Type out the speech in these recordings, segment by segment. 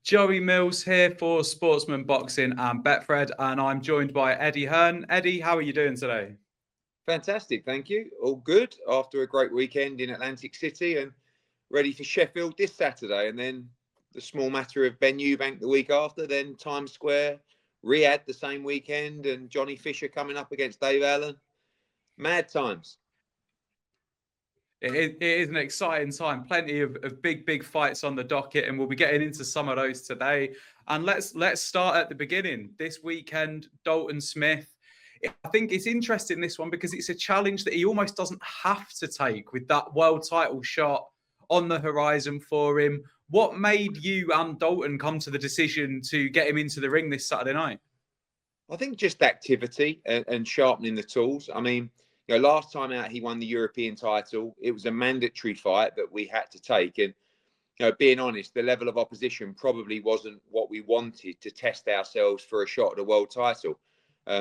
Joey Mills here for Sportsman Boxing and Betfred, and I'm joined by Eddie Hearn. Eddie, how are you doing today? Fantastic, thank you. All good after a great weekend in Atlantic City and ready for Sheffield this Saturday. And then the small matter of Ben Eubank the week after, then Times Square, Riyadh the same weekend, and Johnny Fisher coming up against Dave Allen. Mad times. It is an exciting time. Plenty of big fights on the docket, and we'll be getting into some of those today. And let's start at the beginning. This weekend, Dalton Smith. I think it's interesting, this one, because it's a challenge that he almost doesn't have to take with that world title shot on the horizon for him. What made you and Dalton come to the decision to get him into the ring this Saturday night? I think just activity and sharpening the tools. I mean, last time out he won the European title. It was a mandatory fight that we had to take. And, being honest, the level of opposition probably wasn't what we wanted to test ourselves for a shot at a world title.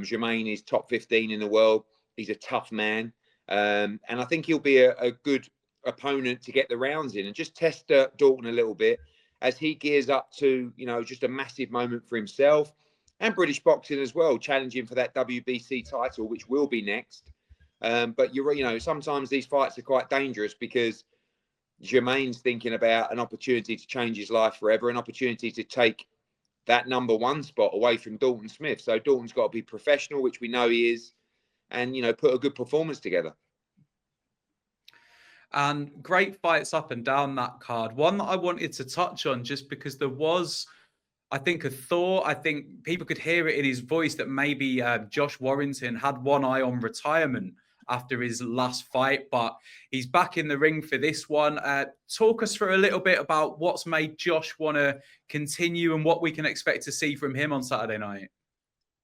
Germain is top 15 in the world. He's a tough man. And I think he'll be a good opponent to get the rounds in and just test Dalton a little bit as he gears up to, just a massive moment for himself and British boxing as well, challenging for that WBC title, which will be next. But sometimes these fights are quite dangerous because Germain's thinking about an opportunity to change his life forever, an opportunity to take that number one spot away from Dalton Smith. So Dalton's got to be professional, which we know he is, and, put a good performance together. And great fights up and down that card. One that I wanted to touch on just because there was, I think, a thought. I think people could hear it in his voice that maybe Josh Warrington had one eye on retirement after his last fight, but he's back in the ring for this one. Talk us through a little bit about what's made Josh want to continue and what we can expect to see from him on Saturday night.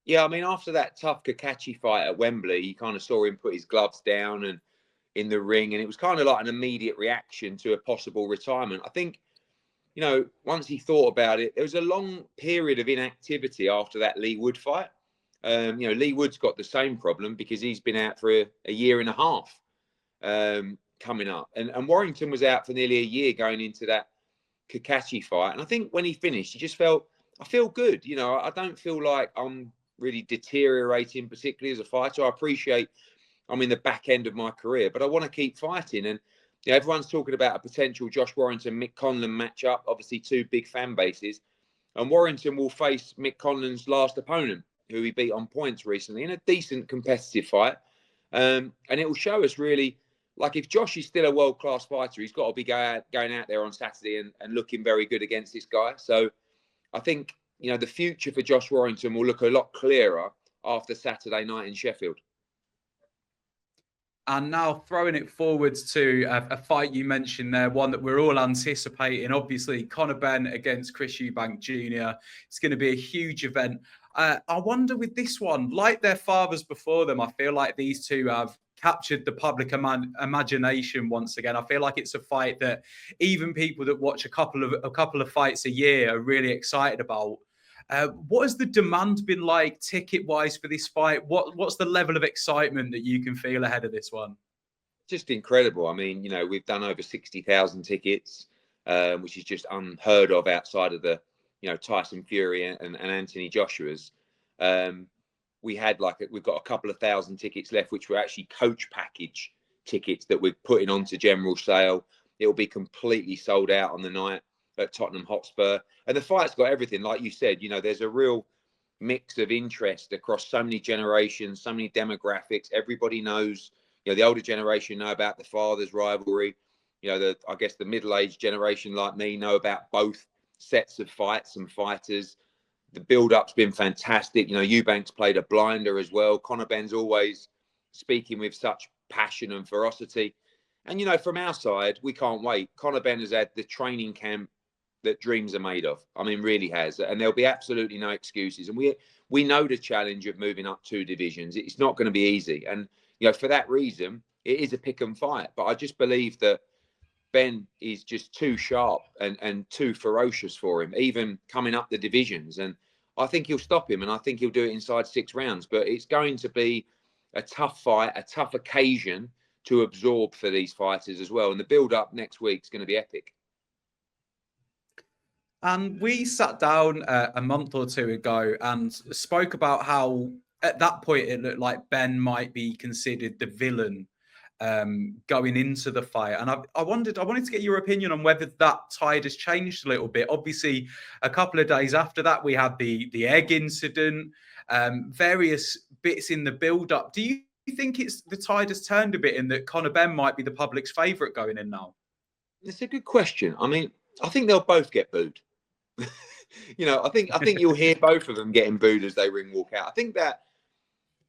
Yeah, I mean, after that tough Kakachi fight at Wembley, you kind of saw him put his gloves down and in the ring, and it was kind of like an immediate reaction to a possible retirement. I think, once he thought about it, there was a long period of inactivity after that Lee Wood fight. Lee Wood's got the same problem because he's been out for a year and a half coming up. And Warrington was out for nearly a year going into that Kakachi fight. And I think when he finished, he just felt, I feel good. I don't feel like I'm really deteriorating, particularly as a fighter. I appreciate I'm in the back end of my career, but I want to keep fighting. And everyone's talking about a potential Josh Warrington-Mick Conlan matchup, obviously two big fan bases. And Warrington will face Mick Conlan's last opponent, who he beat on points recently in a decent competitive fight. And it will show us really, like, if Josh is still a world-class fighter, he's got to be going out there on Saturday and looking very good against this guy. So I think, the future for Josh Warrington will look a lot clearer after Saturday night in Sheffield. And now throwing it forwards to a fight you mentioned there, one that we're all anticipating, obviously, Conor Benn against Chris Eubank Jr. It's going to be a huge event. I wonder with this one, like their fathers before them, I feel like these two have captured the public imagination once again. I feel like it's a fight that even people that watch a couple of fights a year are really excited about. What has the demand been like ticket-wise for this fight? What's the level of excitement that you can feel ahead of this one? Just incredible. I mean, we've done over 60,000 tickets, which is just unheard of outside of the, Tyson Fury and Anthony Joshua's. We've got a couple of thousand tickets left, which were actually coach package tickets that we're putting onto general sale. It'll be completely sold out on the night at Tottenham Hotspur. And the fight's got everything. Like you said, there's a real mix of interest across so many generations, so many demographics. Everybody knows, the older generation know about the father's rivalry. I guess the middle-aged generation like me know about both sets of fights and fighters. The build-up's been fantastic. Eubank's played a blinder as well. Conor Benn's always speaking with such passion and ferocity. And, from our side, we can't wait. Conor Benn has had the training camp that dreams are made of. I mean, really has. And there'll be absolutely no excuses. And we know the challenge of moving up two divisions. It's not going to be easy. And, for that reason, it is a pick and fight. But I just believe that Ben is just too sharp and too ferocious for him, even coming up the divisions. And I think he'll stop him, and I think he'll do it inside 6 rounds. But it's going to be a tough fight, a tough occasion to absorb for these fighters as well. And the build-up next week is going to be epic. And we sat down a month or two ago and spoke about how at that point it looked like Ben might be considered the villain going into the fight. And I wanted to get your opinion on whether that tide has changed a little bit. Obviously, a couple of days after that, we had the egg incident, various bits in the build up. Do you think it's the tide has turned a bit and that Conor Benn might be the public's favourite going in now? It's a good question. I mean, I think they'll both get booed. I think you'll hear both of them getting booed as they ring walk out. I think that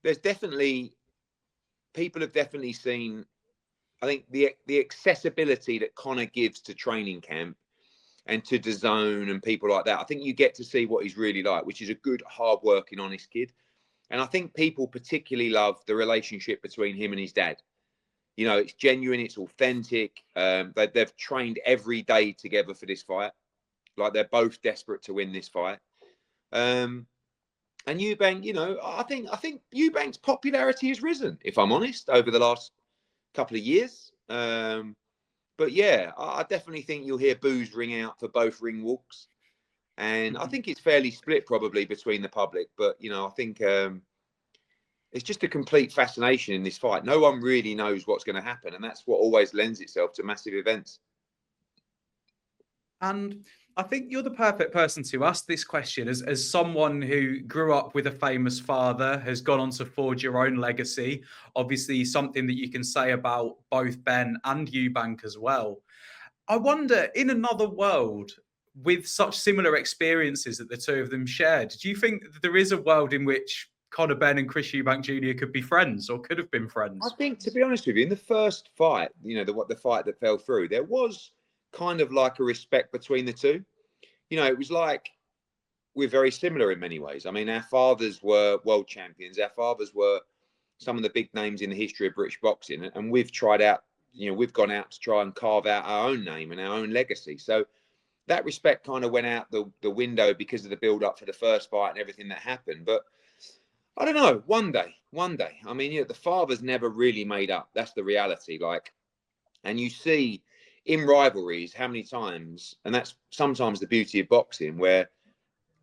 there's definitely people have definitely seen. I think the accessibility that Conor gives to training camp and to DAZN and people like that. I think you get to see what he's really like, which is a good, hard-working, honest kid. And I think people particularly love the relationship between him and his dad. It's genuine, it's authentic. They've trained every day together for this fight. Like they're both desperate to win this fight. And Eubank, I think Eubank's popularity has risen, if I'm honest, over the last couple of years. But yeah, I definitely think you'll hear boos ring out for both ring walks. And I think it's fairly split probably between the public. But, I think it's just a complete fascination in this fight. No one really knows what's going to happen. And that's what always lends itself to massive events. And I think you're the perfect person to ask this question as someone who grew up with a famous father, has gone on to forge your own legacy. Obviously, something that you can say about both Ben and Eubank as well. I wonder, in another world, with such similar experiences that the two of them shared, do you think that there is a world in which Conor Benn and Chris Eubank Jr. could be friends or could have been friends? I think, to be honest with you, in the first fight, the fight that fell through, there was kind of like a respect between the two. It was like we're very similar in many ways. I mean, our fathers were world champions. Our fathers were some of the big names in the history of British boxing. And we've tried out, we've gone out to try and carve out our own name and our own legacy. So that respect kind of went out the window because of the build up for the first fight and everything that happened. But I don't know, one day. I mean, the fathers never really made up. That's the reality. And you see in rivalries how many times, and that's sometimes the beauty of boxing, where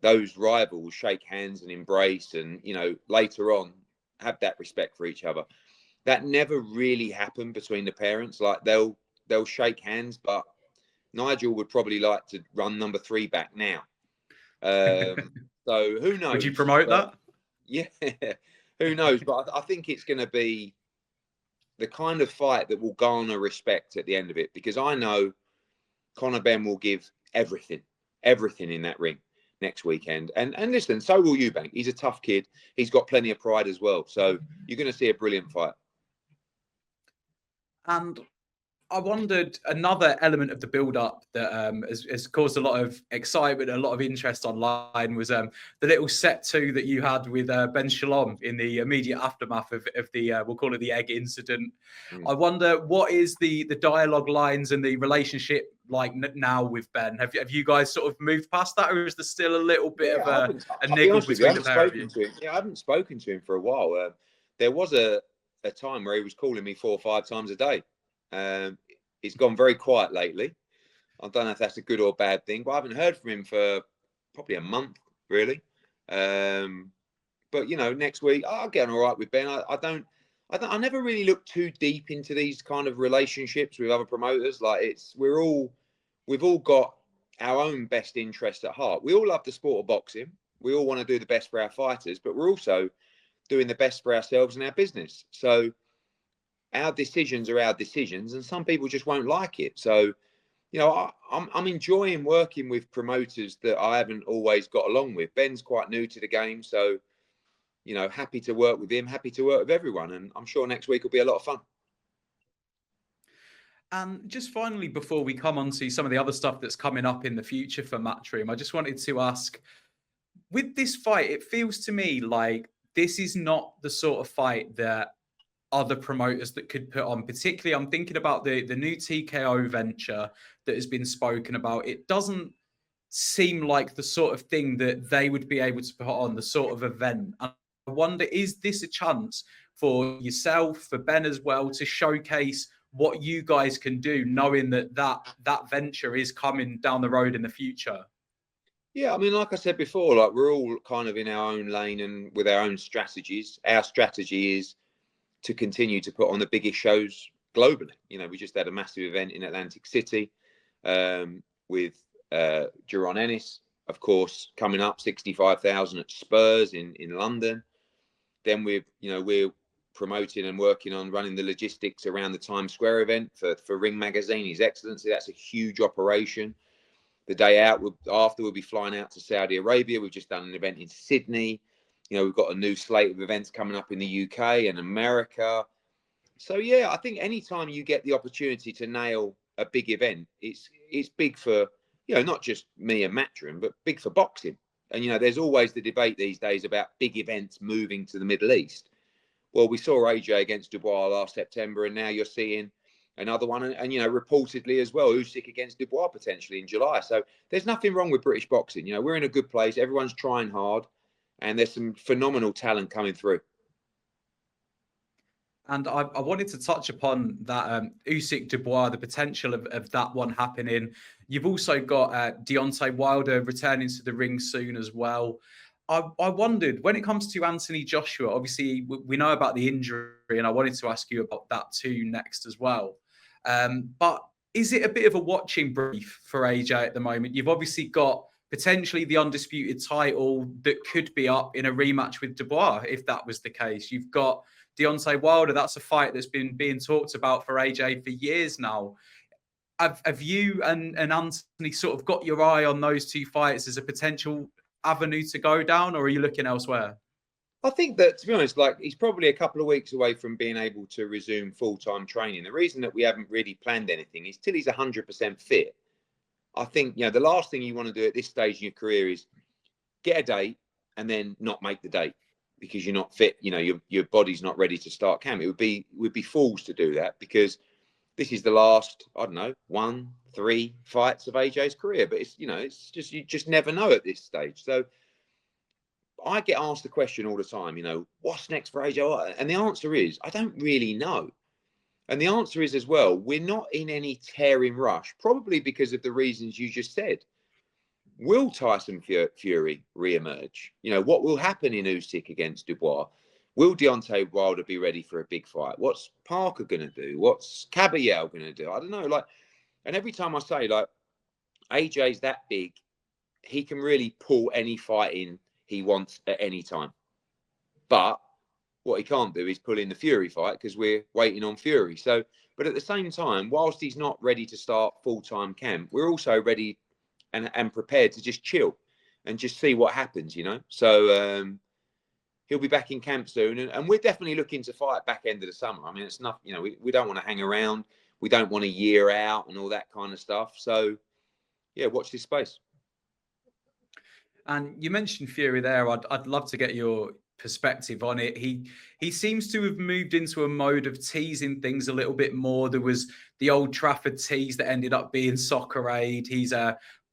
those rivals shake hands and embrace and, later on have that respect for each other. That never really happened between the parents. Like they'll shake hands, but Nigel would probably like to run number 3 back now. So who knows? Would you promote that? Yeah, who knows? But I think it's going to be the kind of fight that will garner respect at the end of it, because I know Conor Benn will give everything in that ring next weekend. And listen, so will Eubank. He's a tough kid. He's got plenty of pride as well. So you're going to see a brilliant fight. And I wondered, another element of the build-up that has caused a lot of excitement, a lot of interest online was the little set 2 that you had with Ben Shalom in the immediate aftermath of the, we'll call it the egg incident. I wonder, what is the dialogue lines and the relationship like now with Ben? Have you guys sort of moved past that, or is there still a little bit of a niggle between the pair of you? I haven't spoken to him for a while. There was a time where he was calling me 4 or 5 times a day. He's gone very quiet lately. I don't know if that's a good or bad thing, but I haven't heard from him for probably a month, really. But next week I'll get on all right with Ben. I never really look too deep into these kind of relationships with other promoters. Like we've all got our own best interests at heart. We all love the sport of boxing. We all want to do the best for our fighters, but we're also doing the best for ourselves and our business. So our decisions are our decisions, and some people just won't like it. So, I'm enjoying working with promoters that I haven't always got along with. Ben's quite new to the game, so, happy to work with him, happy to work with everyone. And I'm sure next week will be a lot of fun. And just finally, before we come on to some of the other stuff that's coming up in the future for Matchroom, I just wanted to ask, with this fight, it feels to me like this is not the sort of fight that other promoters that could put on. Particularly, I'm thinking about the new TKO venture that has been spoken about. It doesn't seem like the sort of thing that they would be able to put on, the sort of event. And I wonder, is this a chance for yourself, for Ben as well, to showcase what you guys can do, knowing that venture is coming down the road in the future? Yeah, I mean, like I said before, like we're all kind of in our own lane and with our own strategies. Our strategy is to continue to put on the biggest shows globally. You know, we just had a massive event in Atlantic City with Duron Ennis, of course, coming up 65,000 at Spurs in London. Then we're promoting and working on running the logistics around the Times Square event for Ring Magazine, His Excellency. That's a huge operation. The day out, after we'll be flying out to Saudi Arabia. We've just done an event in Sydney. You know, we've got a new slate of events coming up in the UK and America. So yeah, I think anytime you get the opportunity to nail a big event, it's big for, you know, not just me and Matchroom, but big for boxing. And you know, there's always the debate these days about big events moving to the Middle East. Well, we saw AJ against Dubois last September, and now you're seeing another one, and you know, reportedly as well, Usyk against Dubois potentially in July. So there's nothing wrong with British boxing. You know, we're in a good place. Everyone's trying hard, and there's some phenomenal talent coming through. And I wanted to touch upon that Usyk Dubois, the potential of that one happening. You've also got Deontay Wilder returning to the ring soon as well. I wondered, when it comes to Anthony Joshua, obviously we know about the injury, and I wanted to ask you about that too next as well. But is it a bit of a watching brief for AJ at the moment? You've obviously got potentially the undisputed title that could be up in a rematch with Dubois, if that was the case. You've got Deontay Wilder. That's a fight that's been being talked about for AJ for years now. Have you and Anthony sort of got your eye on those two fights as a potential avenue to go down, or are you looking elsewhere? I think that, to be honest, like he's probably a couple of weeks away from being able to resume full-time training. The reason that we haven't really planned anything is till he's 100% fit. I think, you know, the last thing you want to do at this stage in your career is get a date and then not make the date because you're not fit. You know, your body's not ready to start camp. It would be fools to do that, because this is the last, I don't know, 1-3 fights of AJ's career. But it's, you know, it's just, you just never know at this stage. So I get asked the question all the time, you know, what's next for AJ? And the answer is, I don't really know. And the answer is as well, we're not in any tearing rush, probably because of the reasons you just said. Will Tyson Fury re-emerge? You know, what will happen in Usyk against Dubois? Will Deontay Wilder be ready for a big fight? What's Parker going to do? What's Caballero going to do? I don't know. Like, and every time I say, like, AJ's that big, he can really pull any fight in he wants at any time. But what he can't do is pull in the Fury fight because we're waiting on Fury. So, but at the same time, whilst he's not ready to start full-time camp, we're also ready and prepared to just chill and just see what happens, you know. So he'll be back in camp soon, and we're definitely looking to fight back end of the summer. I mean, it's not, you know, we don't want to hang around. We don't want a year out and all that kind of stuff. So yeah, watch this space. And you mentioned Fury there. I'd love to get your perspective on it. He seems to have moved into a mode of teasing things a little bit more. There was the Old Trafford tease that ended up being Soccer Aid. He's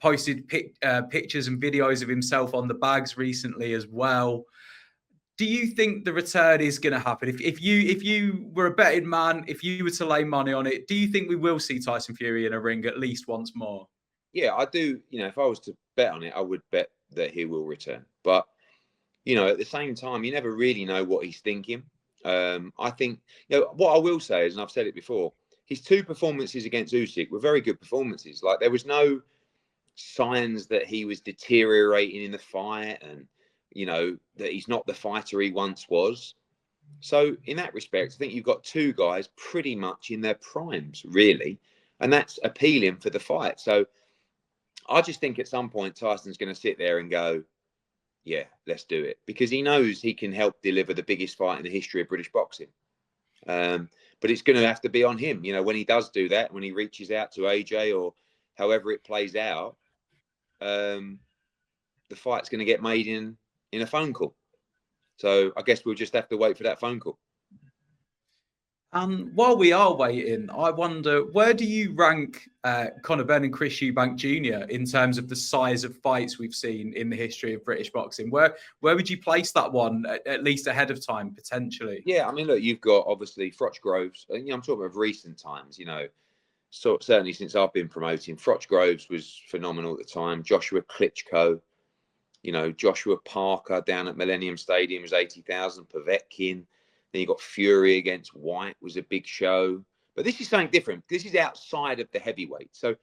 posted pictures and videos of himself on the bags recently as well. Do you think the return is going to happen? If you were a betting man, if you were to lay money on it, do you think we will see Tyson Fury in a ring at least once more? Yeah, I do. You know, if I was to bet on it, I would bet that he will return. But, you know, at the same time, you never really know what he's thinking. I think, you know, what I will say is, and I've said it before, his two performances against Usyk were very good performances. Like, there was no signs that he was deteriorating in the fight and, you know, that he's not the fighter he once was. So in that respect, I think you've got two guys pretty much in their primes, really. And that's appealing for the fight. So I just think at some point Tyson's going to sit there and go, yeah, let's do it. Because he knows he can help deliver the biggest fight in the history of British boxing. But it's going to have to be on him. You know, when he does do that, when he reaches out to AJ or however it plays out, the fight's going to get made in a phone call. So I guess we'll just have to wait for that phone call. And while we are waiting, I wonder, where do you rank Conor Benn and Chris Eubank Jr. in terms of the size of fights we've seen in the history of British boxing? Where would you place that one, at least ahead of time, potentially? Yeah, I mean, look, you've got obviously Froch Groves. You know, I'm talking of recent times, you know. So certainly since I've been promoting, Froch Groves was phenomenal at the time. Joshua Klitschko, You know, Joshua Parker down at Millennium Stadium was 80,000. Povetkin. Then you got Fury against White was a big show. But this is something different. This is outside of the heavyweight. So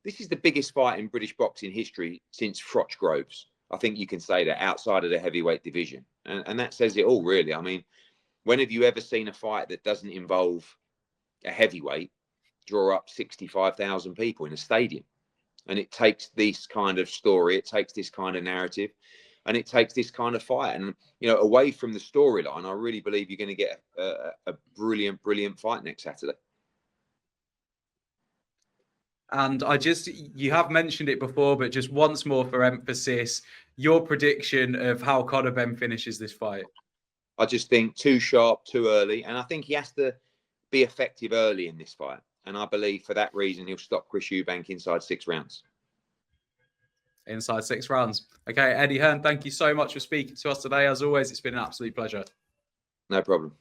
this is the biggest fight in British boxing history since Froch Groves. I think you can say that, outside of the heavyweight division. And that says it all, really. I mean, when have you ever seen a fight that doesn't involve a heavyweight draw up 65,000 people in a stadium? And it takes this kind of story, it takes this kind of narrative, and it takes this kind of fight. And, you know, away from the storyline, I really believe you're going to get a brilliant, brilliant fight next Saturday. And you have mentioned it before, but just once more for emphasis, your prediction of how Conor Benn finishes this fight. I just think too sharp, too early. And I think he has to be effective early in this fight. And I believe for that reason, he'll stop Chris Eubank inside 6 rounds. Inside 6 rounds. Okay, Eddie Hearn, thank you so much for speaking to us today. As always, it's been an absolute pleasure. No problem.